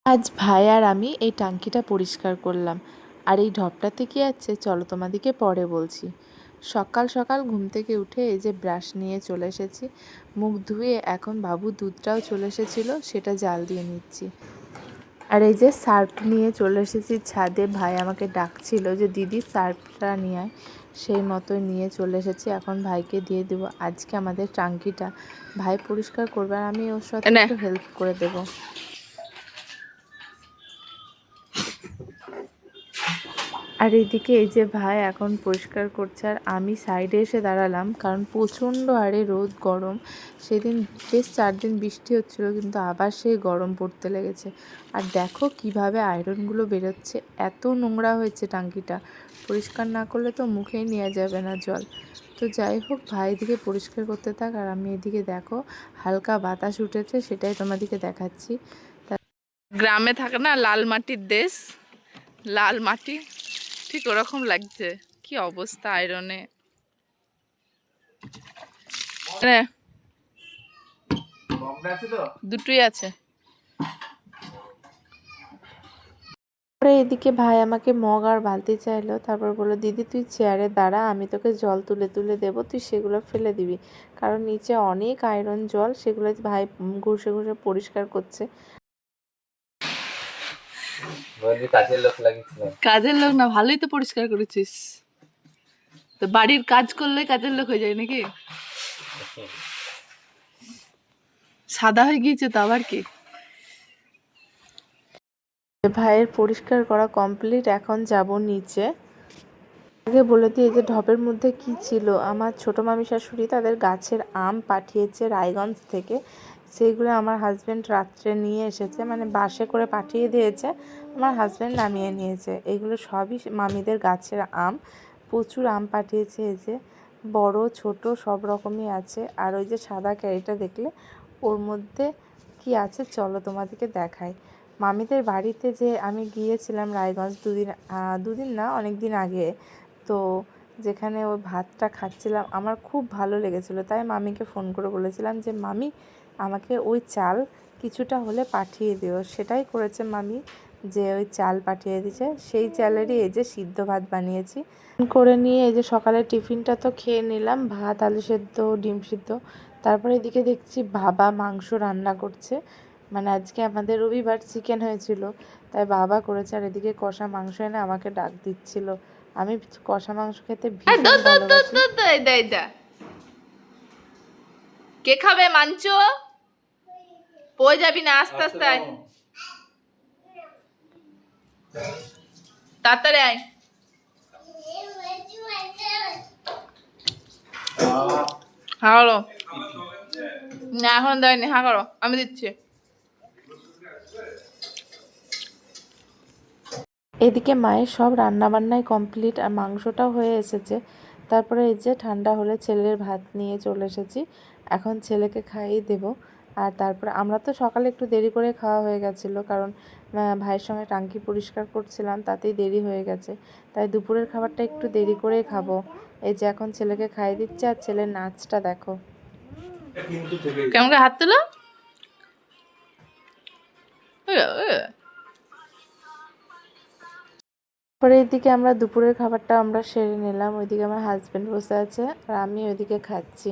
আজ ভাই আর আমি এই টাঙ্কিটা পরিষ্কার করলাম। আর এই ঢপটাতে কি আছে চলো তোমাদিকে পরে বলছি। সকাল সকাল ঘুম থেকে উঠে এই যে ব্রাশ নিয়ে চলে এসেছি, মুখ ধুয়ে এখন বাবু দুধটাও চলে এসেছিলো, সেটা জাল দিয়ে নিচ্ছি। আর এই যে সার্ফ নিয়ে চলে এসেছি ছাদে, ভাই আমাকে ডাকছিল যে দিদি সার্ফটা নিয়ে আয়, সেই মতো নিয়ে চলে এসেছি। এখন ভাইকে দিয়ে দেবো। আজকে আমাদের টাঙ্কিটা ভাই পরিষ্কার করবে আর আমি ওর সাথে একটু হেল্প করে দেবো। আর এইদিকে এই যে ভাই এখন পরিষ্কার করছে আর আমি সাইডে এসে দাঁড়ালাম, কারণ প্রচণ্ড হারে রোদ গরম। সেদিন বেশ 4 দিন বৃষ্টি হচ্ছিলো, কিন্তু আবার সেই গরম পড়তে লেগেছে। আর দেখো কিভাবে আয়রনগুলো বেরোচ্ছে, এত নোংরা হয়েছে টাঙ্কিটা। পরিষ্কার না করলে তো মুখেই নেওয়া যাবে না জল। তো যাই হোক, ভাই এদিকে পরিষ্কার করতে থাক আর আমি এদিকে দেখো হালকা বাতাস উঠেছে, সেটাই তোমাদেরকে দেখাচ্ছি। গ্রামে থাকে না লাল মাটির দেশ, লাল মাটি ঠিক ওরকম লাগছে। কি অবস্থা আয়রনে, দুটোই আছে। পরে এদিকে ভাই আমাকে মগ আর বালতি চাইলো, তারপর বললো দিদি তুই চেয়ারে দাঁড়া, আমি তোকে জল তুলে তুলে দেবো, তুই সেগুলো ফেলে দিবি। কারণ নিচে অনেক আয়রন জল, সেগুলো ভাই ঘষে ঘষে পরিষ্কার করছে। কাজের লোক না, ভালোই তো পরিষ্কার করেছিস। তো বাড়ির কাজ করলে কাজের লোক হয়ে যায় নাকি? সাদা হয়ে গিয়েছে তো আবার কি। ভাইয়ের পরিষ্কার করা কমপ্লিট, এখন যাব নিচে। আগে বলে দিই এই যে ঢপের মধ্যে কি ছিল, আমার ছোটো মামি শাশুড়ি তাদের গাছের আম পাঠিয়েছে রায়গঞ্জ থেকে। সেইগুলো আমার হাজব্যান্ড রাত্রে নিয়ে এসেছে, মানে বাসে করে পাঠিয়ে দিয়েছে, আমার হাজব্যান্ড নামিয়ে নিয়েছে। এগুলো সবই মামিদের গাছের আম, প্রচুর আম পাঠিয়েছে। এই যে বড় ছোট সব রকমই আছে। আর ওই যে সাদা ক্যারিটা দেখলে, ওর মধ্যে কি আছে চলো তোমাদেরকে দেখাই। মামিদের বাড়িতে যে আমি গিয়েছিলাম রায়গঞ্জ দুদিন না অনেক দিন আগে, তো যেখানে ওই ভাতটা খাচ্ছিলাম আমার খুব ভালো লেগেছিলো, তাই মামিকে ফোন করে বলেছিলাম যে মামি আমাকে ওই চাল কিছুটা হলে পাঠিয়ে দিও। সেটাই করেছে মামি, যে ওই চাল পাঠিয়ে দিয়েছে। সেই চালেরই এই যে সিদ্ধ ভাত বানিয়েছি করে নিয়ে এই যে সকালের টিফিনটা তো খেয়ে নিলাম, ভাত আলু সেদ্ধ ডিম সিদ্ধ। তারপরে এদিকে দেখছি বাবা মাংস রান্না করছে, মানে আজকে আমাদের রবিবার চিকেন হয়েছিল, তাই বাবা করেছে। আর এদিকে কষা মাংস এনে আমাকে ডাক দিচ্ছিল। আমি কষা মাংস খেতে ভীষণ ভালোবাসি। কে খাবে মাংস? পড়ে যাবি না, আস্তে আস্তে আয়, তাড়াতাড়ি আয়। হ্যাঁ করো না, এখন দেয়নি, হ্যাঁ করো, আমি দিচ্ছি। এদিকে মায়ের সব রান্নাবান্নাই কমপ্লিট আর মাংসটাও হয়ে এসেছে। তারপরে এই যে ঠান্ডা হলে ছেলের ভাত নিয়ে চলে এসেছি, এখন ছেলেকে খাইয়ে দেব। আর তারপরে আমরা তো সকালে একটু দেরি করে খাওয়া হয়ে গেছিলো, কারণ ভাইয়ের সঙ্গে টাঙ্কি পরিষ্কার করছিলাম, তাতেই দেরি হয়ে গেছে। তাই দুপুরের খাবারটা একটু দেরি করেই খাবো। এই যে এখন ছেলেকে খাইয়ে দিচ্ছে আর ছেলের নাচটা দেখো। কেমন করে হাত তোলো। পরে এইদিকে আমরা দুপুরের খাবারটা আমরা সেরে নিলাম, ওইদিকে আমার হাজব্যান্ড বসে আছে আর আমি ওইদিকে খাচ্ছি।